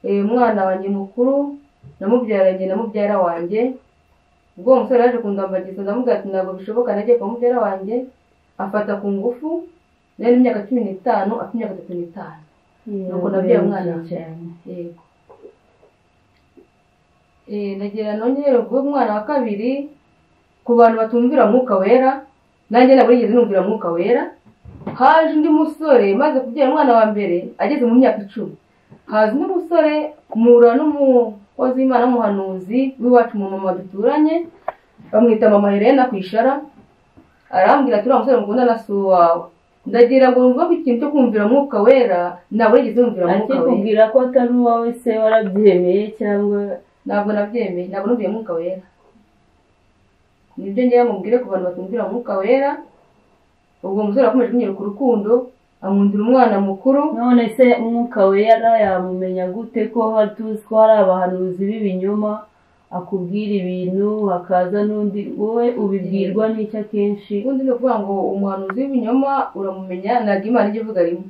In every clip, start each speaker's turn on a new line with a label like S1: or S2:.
S1: umwana wanjye mukuru namubyaranye na mubyara wanjye. Ubwo umusore yaje kundambagiza ndamubwira ati ntabwo bishoboka, nagiye kwa mubyara wanjye afata ku ngufu, nari imyaka 15 afite imyaka 35. Nuko nabyaye umwana cyane. Yego. Nagira nongere ubwo umwana wa kabiri ku bantu batumvira Mwuka Wera, nanjye nabwo yigeze numvira Mwuka Wera. Haje undi musore maze kubyara umwana wa mbere ageze mu myaka 10. Haza undi musore mura n'umukozi w'Imana w'umuhanuzi w'iwacu mu mama duturanye, bamwita mama Helena kwishara. Arambwira ati uriya musore mukunda na so wawe. Ndagira ngo numva ko ikintu cyo kumvira Mwuka Wera ntabwo yigeze numvira Mwuka Wera.
S2: Akikubwira ko atari uwawe se warabyemeye cyangwa?
S1: Ntabwo nabyemeye, ntabwo numviye Mwuka Wera. Nibyo ngiye mubwire ku bantu batumvira Mwuka Wera. Ubwo umusore akomeje kunyereka urukundo, amundira umwana mukuru.
S2: None se Mwuka Wera yamumenya gute ko hatuzi ko hari abahanuzi b'ibinyoma akubwira ibintu hakaza n'undi wowe ubibwirwa n'icyo akenshi?
S1: Ubundi ni ukuvuga ngo umuhanuzi w'ibinyoma uramumenya, ntabwo Imana ijya ivuga rimwe.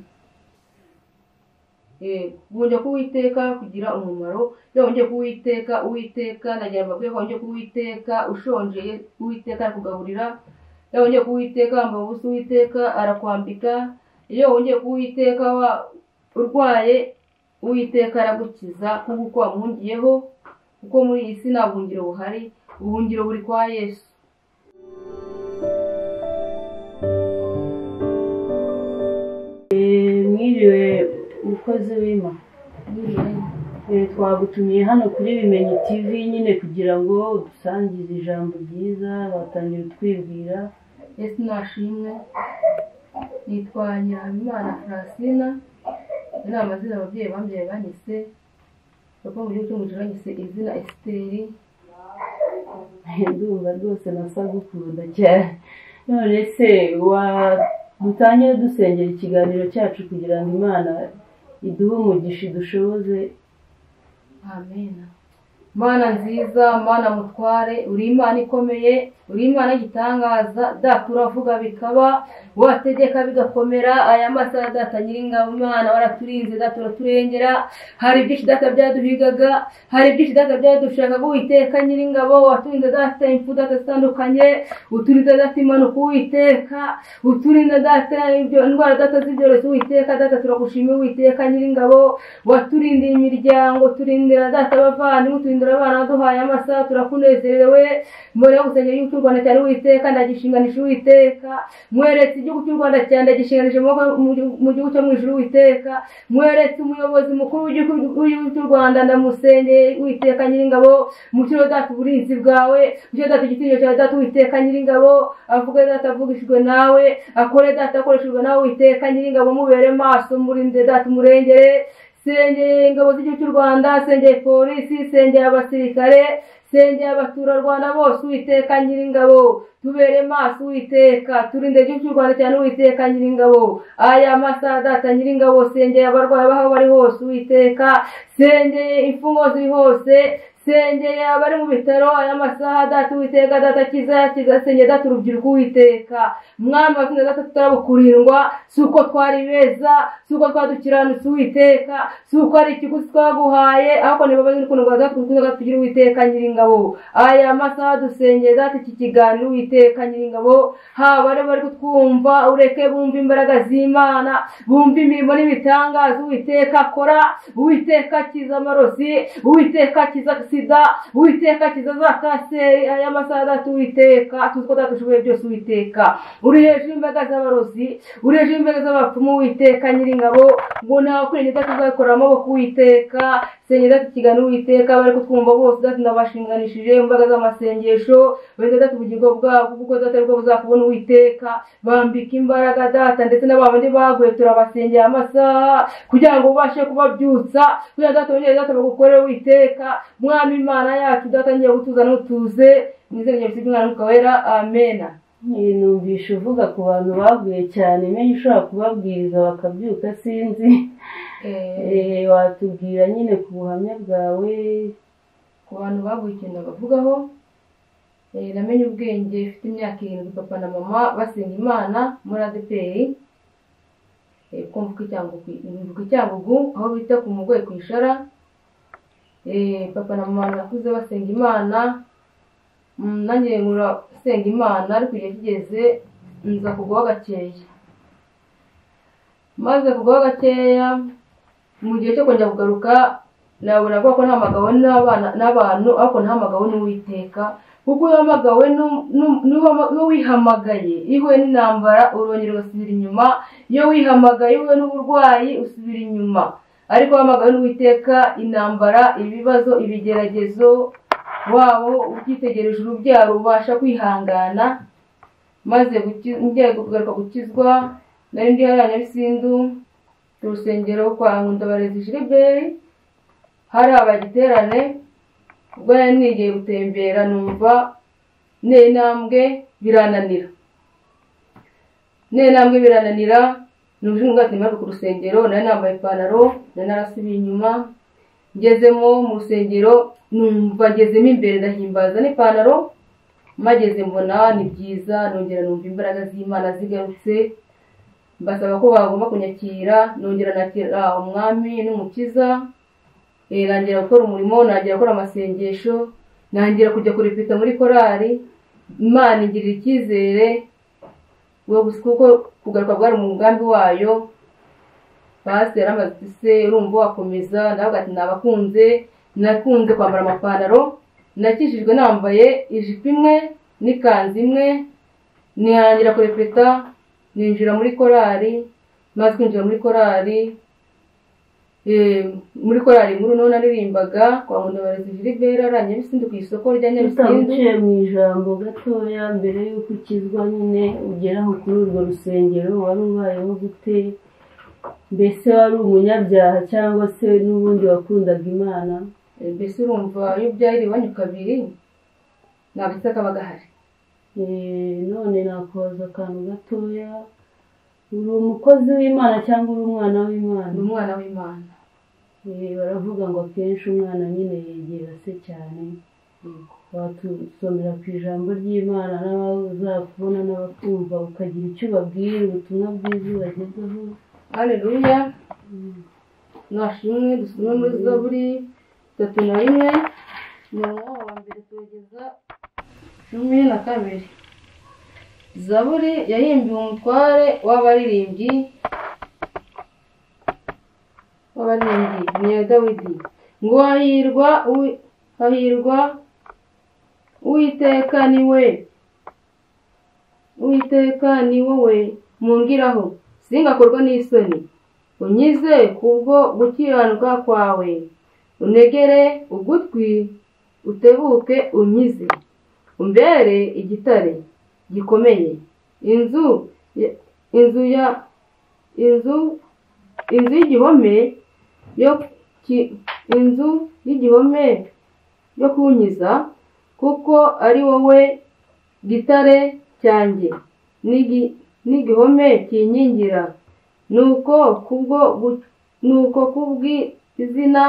S1: Wongera kuwiteka kugira umumaro, iyo wongeye kuwiteka, Uwiteka nagira mbabwiye ko wongeye kuwiteka ushonje, Uwiteka arakugaburira. Iyo wongeye kuwiteka wambaye ubusa, Uwiteka arakwambika. Iyo wongeye kuwiteka urwaye, Uwiteka aragukiza kuko wamuhungiyeho, kuko muri iyi si nta buhungiro buhari, ubuhungiro buri kwa Yesu.
S2: Mwiriwe umukozi w'Imana. Twagutumiye hano kuri Bimenyi TV nyine kugira ngo dusangize ijambo ryiza, batangira twibwira.
S1: Yesu nashimwe. Nitwa Nyirahabimana Francina. Ni amazina ababyeyi bambyaye banyise. Papa mu gihugu cy'umuco banyise izina Esteri.
S2: Ndumva rwose nasagukunda cyane. None se dutangire dusengera ikiganiro cyacu kugira ngo Imana iduhe umugisha idushoboze.
S1: Amen. Mana nziza, Mana mutware, uri Imana ikomeye, uri Imana y'igitangaza. Data uravuga bikaba, wategeka bigakomera. Aya masaha Data Nyiringabo Imana waraturinze, Data uraturengera. Hari byinshi Data byaduhigaga, hari byinshi Data byadushakaga, Uwiteka Nyiringabo waturinze Data impfu Data zitandukanye, uturinze Data impanuka Uwiteka, uturinze Data indwara Data z'ibyorezo Uwiteka. Data turagushimiye Uwiteka Nyiringabo, waturindiye imiryango, turindira Data abavandimwe, uturindira abana duhaye amasaha. Turakunezerewe mbere yo gusengera igihugu cy'u Rwanda cyane Uwiteka, ndagishinganisha Uwiteka. Mweretse igihugu cy'u Rwanda cyane, ndagishinganisha mu gihugu cyo mu ijuru Uwiteka. Mweretse umuyobozi mukuru w'igihugu cy'u Rwanda, ndamusengeye Uwiteka Nyiringabo. Mushyire Data uburinzi bwawe, mushyire Data igitinyiro cyawe Data Uwiteka Nyiringabo. Avuge Data avugishijwe nawe, akore Data akoreshejwe nawe Uwiteka Nyiringabo. Mubere maso, murinde Data umurengere. Sengeye ingabo z'igihugu cy'u Rwanda, sengeye polisi, sengeye abasirikare, sengeye abaturarwanda bose Uwiteka Nyiringabo. Tubere maso Uwiteka, turinde igihugu cy'u Rwanda cyane Uwiteka Nyiringabo. Aya masaha Data Nyiringabo, sengeye abarwayi baho bari hose Uwiteka, sengeye imfungwa ziri hose, sengeye abari mu bitaro. Aya masaha Data Uwiteka, Data kiza sengeye Data urubyiruko Uwiteka. Mwami watumye Data tutarabukurindwa, si uko twari beza, si uko twadukiranutse Uwiteka, si uko ari ikiguzi twaguhaye, ahubwo ni wowe n'ukuntu Data tukuza tugira Uwiteka Nyiringabo. Aya masaha dusengeye Data iki kiganiro Uwiteka Nyiringabo, haba bari kutwumva ureke bumva imbaraga z'Imana, bumva imirimo n'ibitangaza Uwiteka akora. Uwiteka kiza amarozi, Uwiteka kiza sida, Uwiteka kiza za kanseri. Aya masaha Data Uwiteka tuzi ko Data ushoboye byose Uwiteka. Uri hejuru imbaraga z'abarozi, uri hejuru imbaraga z'abapfumu Uwiteka Nyiringabo. ngo nawe kuri Data tuzakora amaboko Uwiteka. Senye Data ikiganiro Uwiteka bari kutwumva bose Data ndabashinganishije imbaraga z'amasengesho. Wenda Data ubugingo bwabo kuko Data aribwo buzakubona Uwiteka. Bambika imbaraga Data ndetse n'abandi baguye turabasengera amasaha kugira ngo ubashe kubabyutsa, kugira Data wongere Data bagukorere Uwiteka. Mwami Imana yacu Data ngiye gutuza n'utuze mwizeye byose by'Umwana n'Umwuka Wera. Amen.
S2: Numvisha uvuga ku bantu baguye cyane, menye ushobora kubabwiriza bakabyuka sinzi. Watubwira nyine ku buhamya bwawe
S1: ku bantu baguye ikintu bavugaho. Namenye ubwenge mfite imyaka 7, papa na mama basenga Imana muri ADPR. kuko mvuka Icyangugu aho bita ku Mugoyi ku Ishara. Papa na mama nakuze basenga Imana, nanjye nkura senga Imana, ariko igihe kigeze nza kugwaho gakeya. Maze kugwaho gakeya, mu gihe cyo kongera kugaruka nabona ko ntamagawe n'abantu, ariko ntamagawe n'Uwiteka, kuko yamagawe n'uwihamagaye ihuye n'intambara urongera ugasubira inyuma, iyo wihamagaye ihuye n'uburwayi usubira inyuma, ariko wamagawe n'Uwiteka intambara, ibibazo, ibigeragezo, wabo ukitegereje urubyaro ubasha kwihangana. Maze ngiye kugaruka gukizwa, nari ndi hariya Nyabisindu ku rusengero kwa Nkundabarezi Gilbert, hari abagiterane. Ubwo nari nigiye gutembera numva n'intambwe birananira, numva ngati maze ku rusengero, nari nambaye ipantaro, nari narasubiye inyuma. Ngezemo mu rusengero numva ngezemo imbere ndahimbaza n'ipantaro, mageze mbona ni byiza, nongera numva imbaraga z'Imana zigarutse, mbasaba ko bagomba kunyakira, nongera nakira umwami n'umukiza. Nangira gukora umurimo, nangira gukora amasengesho, nangira kujya kurepeta muri korali. Imana ingirira icyizere, kuko kugaruka bwari mu mugambi wayo. Pasiteri amaze se urumva wakomeza, ndavuga ati nakunze kwambara amapantaro, nakijijwe nambaye ijipo imwe n'ikanzu imwe. Nihangira kurepeta, ninjira muri korali. Maze kwinjira muri korali, nkuru none naririmbaga kwa Nkundabarezi Gilbert ari Nyabisindu ku isoko rya Nyabisindu.
S2: Utaciye mu ijambo gatoya, mbere y'uko ukizwa nyine ugeraho kuri urwo rusengero, wari ubayeho gute? Mbese wari umunyabyaha cyangwa se n'ubundi wakundaga Imana?
S1: Mbese urumva iyo byari iwanyu kabiri ntabwo kaba gahari.
S2: None nakoza akantu gatoya, uri umukozi w'Imana cyangwa uri umwana w'Imana?
S1: Ni umwana w'Imana.
S2: Baravuga ngo akenshi umwana nyine yegera se cyane. Watusomera ku ijambo ry'Imana n'abazakubona n'abakumva, ukagira icyo ubabwira, ubutumwa bwiza ubagezaho.
S1: Haleluya. Nashimwe. Dusome muri Zaburi 31 umurongo wa mbere tugeza 12. Zaburi yahimbiwe umutware w'abaririmbyi ni ya Dawidi. Ngo hahirwa Uwiteka ni wowe mungiraho, singakorwa n'isoni. Unyize kubwo gukiranuka kwawe, unegere ugutwi, utebuke unyize. Umbere igitare gikomeye, inzu y'igihome yo kunyiza, kuko ari wowe gitare cyanjye n'igihome kinkingira. Nuko kubw'izina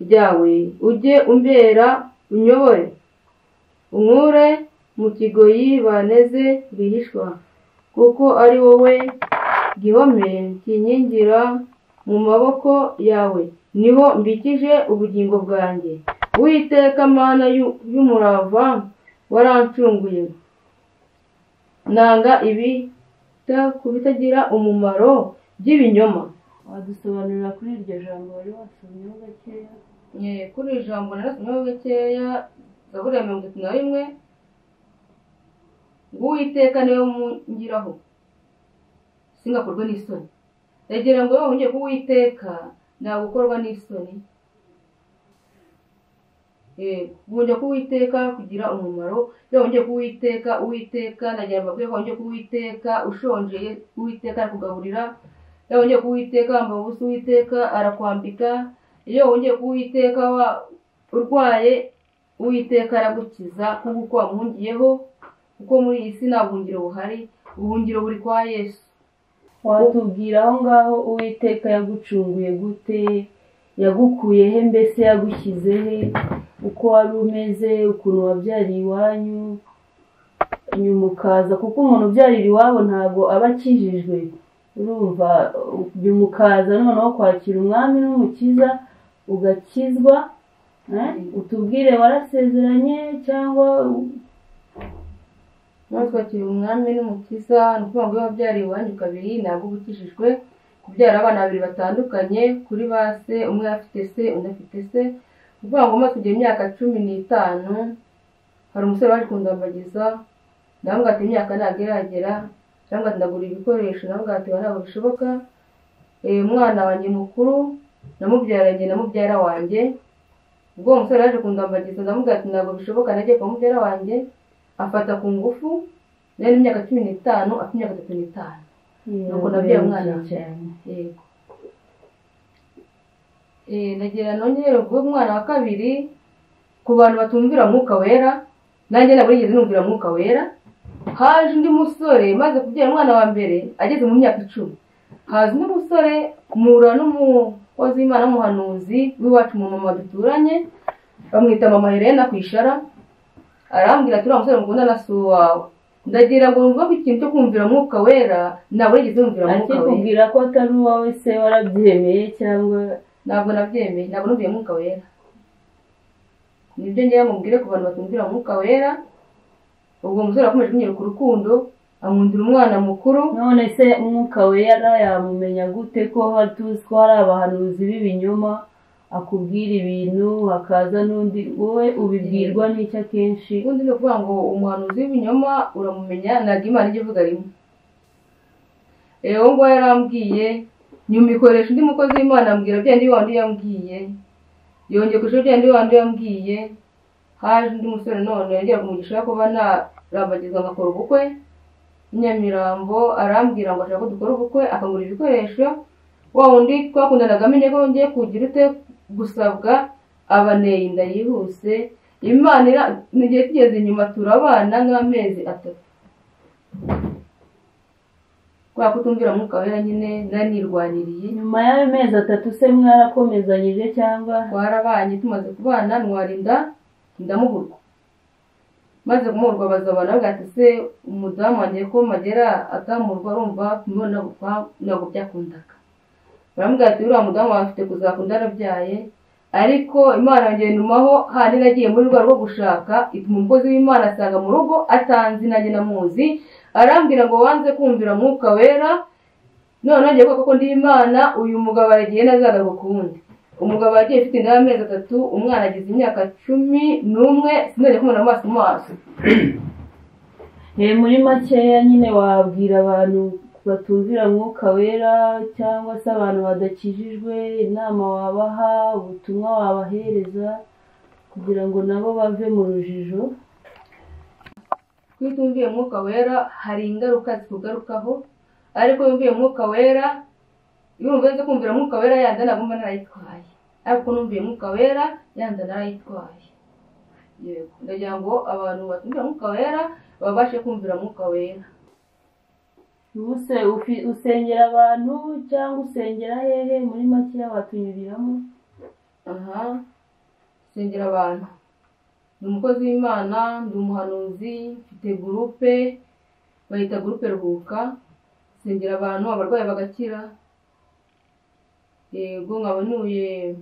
S1: ryawe ujye umbera unyobore, unkure mu kigoyi baneze rwihishwa, kuko ari wowe gihome kinkingira. Mu maboko yawe niho mbikije ubugingo bwanjye. Uwiteka Mana y'umurava warancunguye, nanga bitagira umumaro by'ibinyoma.
S2: Wadusobanurira kuri iryo jambo wari wasomyeho gakeya?
S1: Kuri iri jambo narasomyeho gakeya. Zaburi ya 31. Uwiteka niwe mungiraho, singakorwa n'isoni. Egera ngo wongeye ku Uwiteka nta gukorwa n'isoni. Wongeye ku Uwiteka kugira umumaro. Iyo wongeye ku Uwiteka nagira mbabwiye ko wongeye ku Uwiteka ushonje, Uwiteka arakugaburira. Iyo wongeye ku Uwiteka wambaye ubusa, Uwiteka arakwambika. Iyo wongeye ku Uwiteka urwaye, Uwiteka aragukiza, kuko wamuhungiyeho. Kuko muri iyi si nta buhungiro buhari, ubuhungiro buri kwa Yesu.
S2: Watubwira aho ngaho Uwiteka yagucunguye gute? Yagukuye he? Mbese yagushyize he? Uko wari umeze, ukuntu wabyariye iwanyu, nyuma ukaza, kuko umuntu ubyarira iwabo ntabwo aba akijijwe. urumva nyuma ukaza noneho kwakira umwami n'umukiza ugakizwa. Utubwire warasezeranye cyangwa
S1: twakira umwami n'umukiza ni ukuvuga ngo iyo wabyariye iwanyu kabiri ntabwo uba ukijijwe. Kubyara abana babiri batandukanye kuri ba se, umwe afite se undi afite se. Ni ukuvuga ngo umaze kugira imyaka 15 hari umusore waje kundambagiza, ndamubwira ati imyaka ntabwo iragera, ndamubwira ati ndagura ibikoresho, ndamubwira ati ntabwo bishoboka. Umwana wanjye mukuru namubyaranye na mubyara wanjye. Ubwo uwo musore yaje kundambagiza, ndamubwira ati ntabwo bishoboka, nagiye kwa mubyara wanjye afata ku ngufu, nari imyaka 15 afite imyaka 35. Nuko nabyaye umwana cyane. Yego. Nagira nongere kuvuga umwana wa kabiri ku bantu batumvira Mwuka Wera, nanjye ntabwo nigeze numvira Mwuka Wera. Haje undi musore maze kubyara umwana wa mbere ageze mu myaka 10. Haza undi musore mura n'umukozi w'Imana w'umuhanuzi w'iwacu mu mama duturanye, bamwita mama Helena kwishara. Arambwira ati uriya musore mukunda na so wawe. Ndagira ngo numva ko ikintu cyo kumvira Mwuka Wera ntabwo nigeze numvira Mwuka Wera.
S2: Akikubwira ko atari uwawe se warabyemeye cyangwa?
S1: Ntabwo nabyemeye, ntabwo numviye Mwuka Wera. Nibyo ngiye mubwire ku bantu batumvira Mwuka Wera. Ubwo umusore akomeje kunyereka urukundo, amundira umwana mukuru.
S2: None se Mwuka Wera yamumenya gute ko tuzi ko hari abahanuzi b'ibinyoma akubwira ibintu hakaza n'undi, wowe ubibwirwa n'icyo akenshi?
S1: Ubundi ni ukuvuga ngo umuhanuzi w'ibinyoma uramumenya, ntabwo Imana ijya ivuga rimwe. Uwo nguwo yarambwiye, nyuma ikoresha undi mukozi w'Imana ambwira bya ndi wandi yambwiye, yongeye kurushaho bya ndi wandi yambwiye. Haje undi musore none yongera kumugisha ko banarambagizwa ngakora ubukwe Nyamirambo. Arambwira ngo ashaka ko dukora ubukwe, akangura ibikoresho. Wa wundi twakundanaga amenye ko ngiye kugira ute gusabwa, abaneye inda yihuse. Imana nigiye kigeze inyuma turabana nk'amezi 3. Kwa kutumvira Mwuka Wera nyine nanirwaniriye.
S2: Nyuma y'ayo mezi 3 se mwarakomezanyije cyangwa?
S1: Twarabanye, tumaze kubana ntwarinda ndamugurwa. Maze kumurwa bazabana bagati se umudamu wanjye ko magera atamurwa, urumva none ntabwo byakundaga. Baramubwira ati uriya mudamu afite kuzakunda arabyaye. Ariko Imana yangenumaho handi nagiye muri rwa rwo gushaka, ituma umukozi w'Imana asanga mu rugo atanzi nanjye namuzi. Arambwira ngo wanze kumvira Mwuka Wera, none ngiye ko ndi Imana, uyu mugabo aragiye nazagaruka kundi. Umugabo yagiye afite inda y'amezi 3, umwana agize imyaka 11, sinajya kumubona amaso mu maso.
S2: Muri makeya nyine wabwira abantu batumvira Mwuka Wera cyangwa se abantu badakijijwe, inama wabaha, ubutumwa wabahereza kugira ngo nabo bave mu rujijo?
S1: Kwitumviye Mwuka Wera hari ingaruka zikugarukaho, ariko yumviye Mwuka Wera, yumva nze kumvira Mwuka Wera yanda nagomba narayitwaye, ariko numviye Mwuka Wera yanda narayitwaye. Yego, ndagira ngo abantu batumvira Mwuka Wera babashe kumvira Mwuka Wera.
S2: Ubuse usengera abantu cyangwa usengera hehe? Muri make y'abatunyuriramo.
S1: Sengera abantu. Ndi umukozi w'Imana, ndi umuhanuzi, mfite groupe bayita groupe Ruhuka. Sengera abantu abarwayi bagakira. Yego, nkabanuye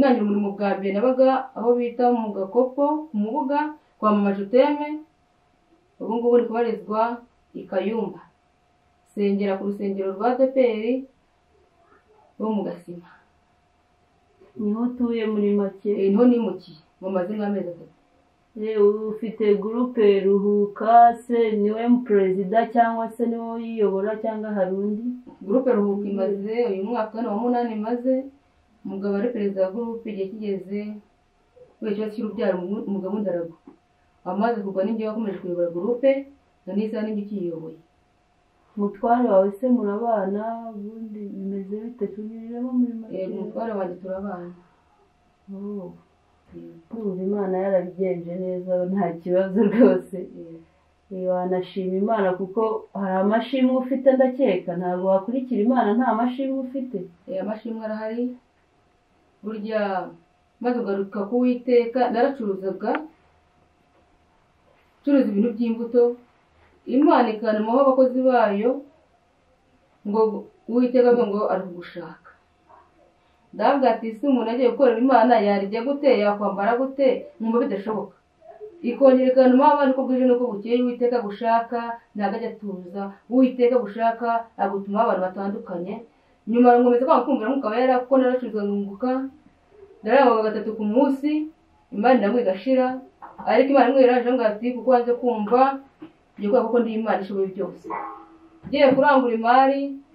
S1: nanjye umurimo bwa mbere nabaga aho bita mu Gakopo ku Mubuga kwa Mama Juteme. Ubu ngubu ndi kubarizwa i Kayumba. Sengera ku rusengero rwa ADEPR bo mu Gasima.
S2: Niho tuye muri make?
S1: Niho nimukiye mu mazina y'amezi 3.
S2: Ufite groupe Ruhuka se niwe perezida cyangwa se niwe yiyobora cyangwa hari undi?
S1: Groupe Ruhuka imaze uyu mwaka wa 8 imaze. Umugabo ari perezida wa groupe igihe kigeze wecyo cy'urubyaro umugabo ndarago. Amaze kugwa n'ingiye wakomeje kuyobora groupe, none isa n'ingi kiyoboye.
S2: Mutware wawe se murabana ubundi bimeze bite? Tunyuriramo muri make.
S1: Mutware wanjye turabana.
S2: Imana yarabigenje neza, nta kibazo rwose. Wanashima Imana kuko hari amashimwe ufite ndakeka, ntabwo wakurikira Imana nta mashimwe ufite.
S1: Amashimwe arahari. Burya maze ugaruka ku Uwiteka, naracuruzaga curuza ibintu by'imbuto. Imana ikanamaho abakozi bayo ngo Uwiteka avuga ngo ari kugushaka. Ndavuga ati si umuntu agiye gukorera Imana yarijya gute, yakwambara gute, nkumva bidashoboka. Ikongera ikanuma abana uko bwije nuko bukeye Uwiteka gushaka ntabwo ajya atuza. Uwiteka gushaka agutuma abantu batandukanye. Nyuma ngomeza kwanga kumvira nk'uko yari kuko naracuruzwa ngunguka. Ndarangwa gatatu ku munsi, Imana ndamwe igashira. Ariko Imana imwe iraje ngo ati kuko wanze kumva ngiye kuko ndi Imana ishoboye byose. Ngiye kurangura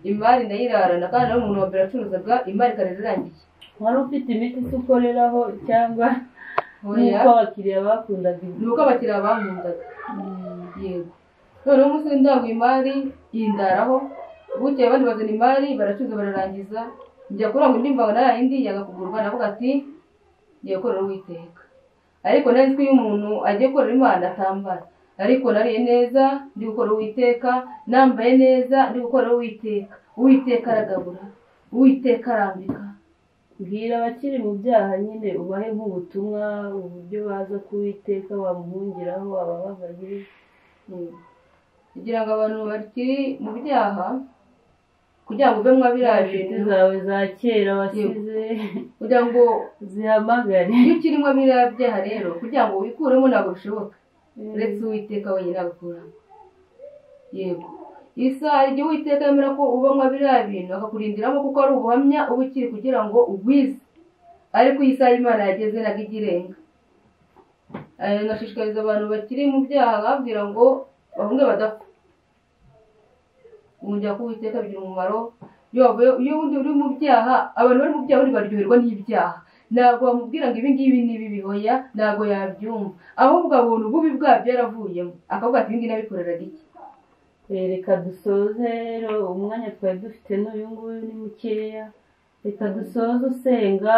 S1: imari ndayirarana kandi ari umuntu wa mbere acuruzaga imari karezirangiye.
S2: wari ufite imiti se ukoreraho cyangwa nuko abakiriya bakundaga
S1: nuko abakiriya bankundaga. Yego. Noneho umunsi ndangura imari yindaraho, bukeye abandi bazana imari baracuruza bararangiza. Njya kurangura indi mbaga nayo indi yagakugurwa, navuga ati ngiye gukorera Uwiteka. Ariko nari nzi ko iyo umuntu agiye gukorera Imana atambara. Ariko nariye neza ndi gukorera Uwiteka, nambaye neza ndi gukorera Uwiteka. Uwiteka aragabura, Uwiteka arambika.
S2: Bwira abakiri mu byaha nyine ubahe nk'ubutumwa uburyo baza ku Uwiteka bamuhungiraho abababaye.
S1: Kugira ngo abantu bakiri mu byaha kugira ngo uvemo abiraje
S2: zawe za kera wasize
S1: kugira ngo
S2: zihamagare.
S1: Iyo ukirimo abirabyaha rero kugira ngo wikuremo ntabwo bishoboka. Uretse Uwiteka wenyine agukuramo. Yego. Isaha igihe Uwiteka yemera ko ubamo abiriya bintu akakurindiramo kuko ari ubuhamya uba ukiri kugira ngo ugwize. Ariko iyi saha Imana yageze ntabwo igirenga. Nashishikariza abantu bakiri mu byaha babwira ngo bahunge badapfa. Umujya ku Uwiteka bigira umumaro. Iyo undi uri mu byaha, abantu bari mu byaha bari baryoherwa n'ibyaha. Ntabwo bamubwira ngo ibi ngibi ni bibi, hoya ntabwo yabyumva. Ahubwo abona ububi bwabyo yaravuyemo. Akavuga ati ibi ngibi nabikoreraga iki?
S2: Reka dusoze rero umwanya twari dufite n'uyu nguyu ni mukeya. Reka dusoze usenga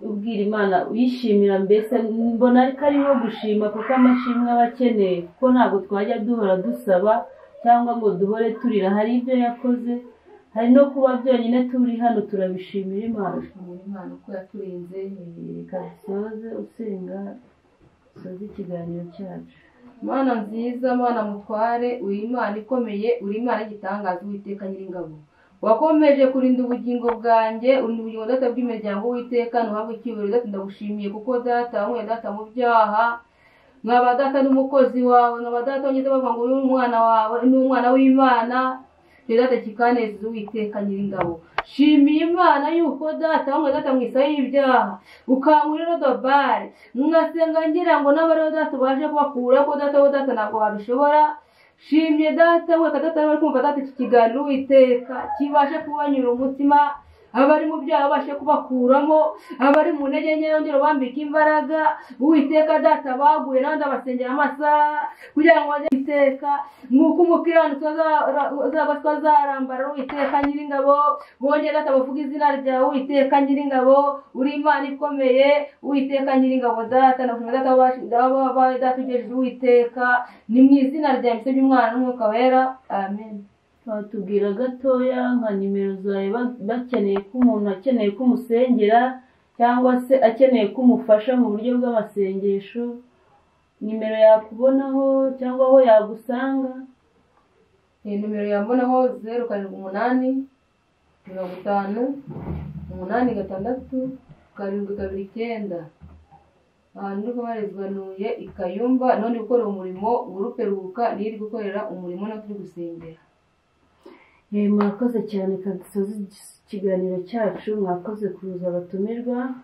S2: ubwira Imana uyishimira. Mbese mbona ariko ari nko gushima kuko amashimwe aba akeneye, kuko ntabwo twajya duhora dusaba cyangwa ngo duhore turira. Hari ibyo yakoze, hari no kuba byonyine turi hano turabishimira Imana
S1: uko yaturinze.
S2: Reka dusoze usenga dusoze ikiganiro cyacu.
S1: Mana nziza, Mana mutware, uri Imana ikomeye, uri Imana y'igitangaza, Uwiteka Nyiringabo. Wakomeje kurinda ubugingo bwanjye, urinda ubugingo data bw'imiryango Uwiteka, ntuhabwe icyubahiro data. Ndagushimiye kuko data wanyweye data mu byaha, nkaba data n'umukozi wawe, nkaba data wanyuze bavuga ngo uyu umwana wawe ni umwana w'Imana. Data kikanezeza Uwiteka Nyiringabo. Shimiye Imana yuko data wanyweye data mu isaha y'ibyaha ukangurira dobare mwasenga ngira ngo n'abariho data baje kubakura ko data wo data ntabwo wabishobora. Shimye data we kadata bari kumva data iki kiganiro Uwiteka kibashe kubanyura umutima, abari mu byaha bashe kubakuramo, abari mu ntege nke yongera bambika imbaraga. Uwiteka data baguye nandi abasengera amasaha kugira ngo bajye Uwiteka nk'uko umukiranutsi azarambara Uwiteka Nyiringabo. Bongera data bavuga izina ryawe Uwiteka Nyiringabo, uri Imana ikomeye Uwiteka Nyiringabo data. Nakushimira data wabaye data ugejeje Uwiteka, ni mu izina rya Yesu by'Umwana n'Umwuka wera, amen.
S2: Watubwira gatoya nka nimero zawe bakeneye ko umuntu akeneye ko umusengera cyangwa se akeneye ko umufasha mu buryo bw'amasengesho, nimero yakubonaho cyangwa aho yagusanga?
S1: Nimero yambonaho 078 50 8 6 ahantu uri kubarizwa Nuye Ikayumba. None gukora umurimo gurupe Ruhuka niri gukorera umurimo no turi gusengera.
S2: Mwakoze cyane, kadusoze ikiganiro cyacu. Mwakoze kuza abatumirwa.